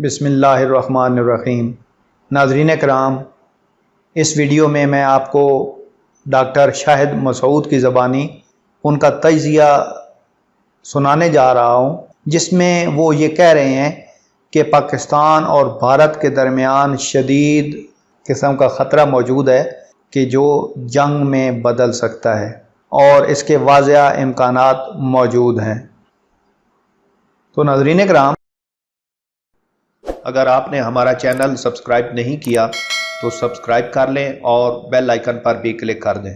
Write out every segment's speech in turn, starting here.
بسم اللہ الرحمن الرحیم۔ ناظرین کرام، اس ویڈیو میں میں آپ کو ڈاکٹر شاہد مسعود کی زبانی ان کا تجزیہ سنانے جا رہا ہوں، جس میں وہ یہ کہہ رہے ہیں کہ پاکستان اور بھارت کے درمیان شدید قسم کا خطرہ موجود ہے کہ جو جنگ میں بدل سکتا ہے اور اس کے واضح امکانات موجود ہیں۔ تو ناظرین کرام، اگر آپ نے ہمارا چینل سبسکرائب نہیں کیا تو سبسکرائب کر لیں اور بیل آئیکن پر بھی کلک کر دیں۔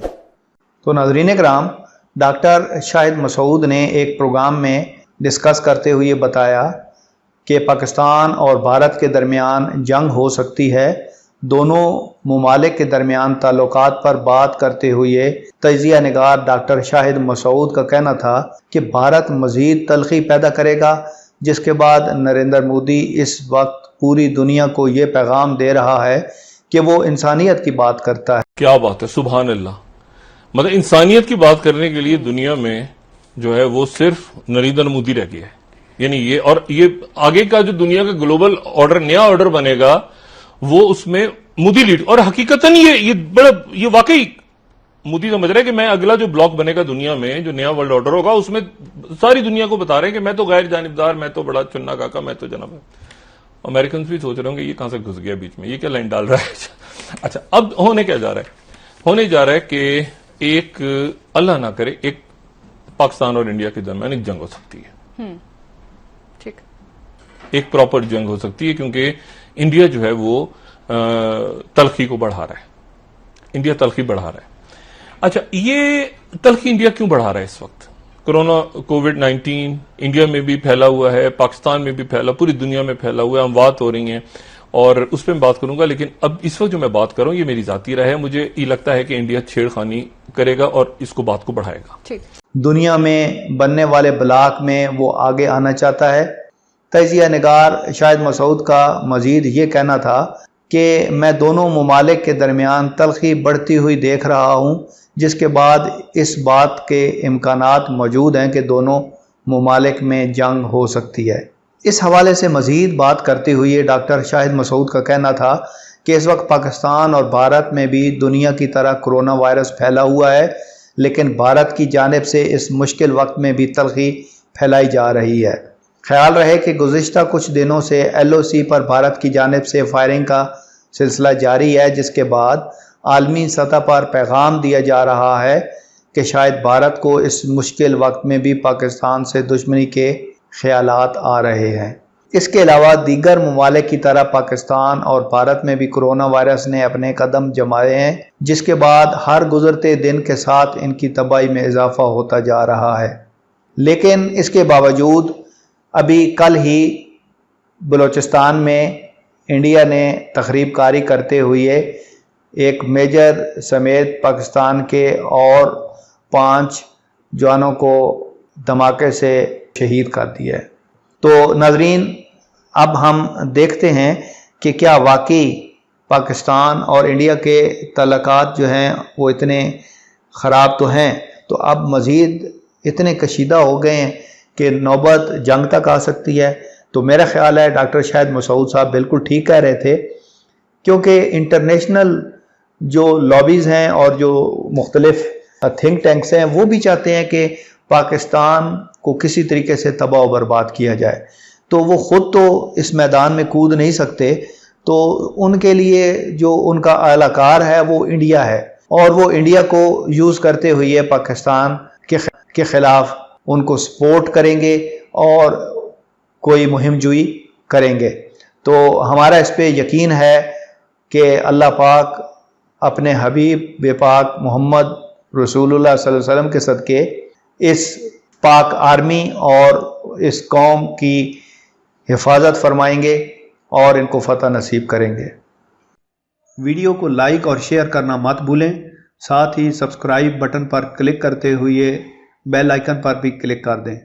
تو ناظرین کرام، ڈاکٹر شاہد مسعود نے ایک پروگرام میں ڈسکس کرتے ہوئے بتایا کہ پاکستان اور بھارت کے درمیان جنگ ہو سکتی ہے۔ دونوں ممالک کے درمیان تعلقات پر بات کرتے ہوئے تجزیہ نگار ڈاکٹر شاہد مسعود کا کہنا تھا کہ بھارت مزید تلخی پیدا کرے گا، جس کے بعد نریندر مودی اس وقت پوری دنیا کو یہ پیغام دے رہا ہے کہ وہ انسانیت کی بات کرتا ہے۔ کیا بات ہے، سبحان اللہ۔ مطلب انسانیت کی بات کرنے کے لیے دنیا میں جو ہے وہ صرف نریندر مودی رہ گیا ہے، یعنی یہ آگے کا جو دنیا کا گلوبل آرڈر، نیا آرڈر بنے گا، وہ اس میں مودی لیڈ، اور حقیقتاً یہ واقعی مودی سمجھ رہے ہیں کہ میں اگلا جو بلاک بنے گا دنیا میں، جو نیا ورلڈ آرڈر ہوگا، اس میں ساری دنیا کو بتا رہے ہیں کہ میں تو غیر جانبدار، میں تو بڑا چننا کاکا، میں تو جناب۔ امریکنز بھی سوچ رہے ہوں گے یہ کہاں سے گھس گیا بیچ میں، یہ کیا لائن ڈال رہا ہے۔ اچھا، اب ہونے کیا جا رہا ہے؟ ہونے جا رہا ہے کہ ایک، اللہ نہ کرے، ایک پاکستان اور انڈیا کے درمیان ایک جنگ ہو سکتی ہے، ٹھیک، ایک پراپر جنگ ہو سکتی ہے، کیونکہ انڈیا جو ہے وہ تلخی کو بڑھا رہا ہے، انڈیا تلخی بڑھا رہا ہے۔ اچھا، یہ تلخی انڈیا کیوں بڑھا رہا ہے اس وقت؟ کورونا، کووڈ-19 انڈیا میں بھی پھیلا ہوا ہے، پاکستان میں بھی پھیلا، پوری دنیا میں پھیلا ہوا ہے، اموات ہو رہی ہیں، اور اس پہ میں بات کروں گا۔ لیکن اب اس وقت جو میں بات کر رہا ہوں یہ میری ذاتی رائے ہے، مجھے یہ لگتا ہے کہ انڈیا چھیڑ خانی کرے گا اور اس کو بات کو بڑھائے گا۔ دنیا میں بننے والے بلاک میں وہ آگے آنا چاہتا ہے۔ تجزیہ نگار شاہد مسعود کا مزید یہ کہنا تھا کہ میں دونوں ممالک کے درمیان تلخی بڑھتی ہوئی دیکھ رہا ہوں، جس کے بعد اس بات کے امکانات موجود ہیں کہ دونوں ممالک میں جنگ ہو سکتی ہے۔ اس حوالے سے مزید بات کرتے ہوئے ڈاکٹر شاہد مسعود کا کہنا تھا کہ اس وقت پاکستان اور بھارت میں بھی دنیا کی طرح کرونا وائرس پھیلا ہوا ہے، لیکن بھارت کی جانب سے اس مشکل وقت میں بھی تلخی پھیلائی جا رہی ہے۔ خیال رہے کہ گزشتہ کچھ دنوں سے LOC پر بھارت کی جانب سے فائرنگ کا سلسلہ جاری ہے، جس کے بعد عالمی سطح پر پیغام دیا جا رہا ہے کہ شاید بھارت کو اس مشکل وقت میں بھی پاکستان سے دشمنی کے خیالات آ رہے ہیں۔ اس کے علاوہ دیگر ممالک کی طرح پاکستان اور بھارت میں بھی کرونا وائرس نے اپنے قدم جمائے ہیں، جس کے بعد ہر گزرتے دن کے ساتھ ان کی تباہی میں اضافہ ہوتا جا رہا ہے۔ لیکن اس کے باوجود ابھی کل ہی بلوچستان میں انڈیا نے تخریب کاری کرتے ہوئے ایک میجر سمیت پاکستان کے اور 5 جوانوں کو دھماکے سے شہید کر دیا ہے۔ تو ناظرین، اب ہم دیکھتے ہیں کہ کیا واقعی پاکستان اور انڈیا کے تعلقات جو ہیں وہ اتنے خراب تو ہیں، تو اب مزید اتنے کشیدہ ہو گئے ہیں کہ نوبت جنگ تک آ سکتی ہے۔ تو میرا خیال ہے ڈاکٹر شاہد مسعود صاحب بالکل ٹھیک کہہ رہے تھے، کیونکہ انٹرنیشنل جو لابیز ہیں اور جو مختلف تھنک ٹینکس ہیں وہ بھی چاہتے ہیں کہ پاکستان کو کسی طریقے سے تباہ و برباد کیا جائے، تو وہ خود تو اس میدان میں کود نہیں سکتے، تو ان کے لیے جو ان کا اعلی کار ہے وہ انڈیا ہے، اور وہ انڈیا کو یوز کرتے ہوئے پاکستان کے خلاف ان کو سپورٹ کریں گے اور کوئی مہم جوئی کریں گے۔ تو ہمارا اس پہ یقین ہے کہ اللہ پاک اپنے حبیب بے پاک محمد رسول اللہ صلی اللہ علیہ وسلم کے صدقے اس پاک آرمی اور اس قوم کی حفاظت فرمائیں گے اور ان کو فتح نصیب کریں گے۔ ویڈیو کو لائک اور شیئر کرنا مت بھولیں، ساتھ ہی سبسکرائب بٹن پر کلک کرتے ہوئے بیل آئیکن پر بھی کلک کر دیں۔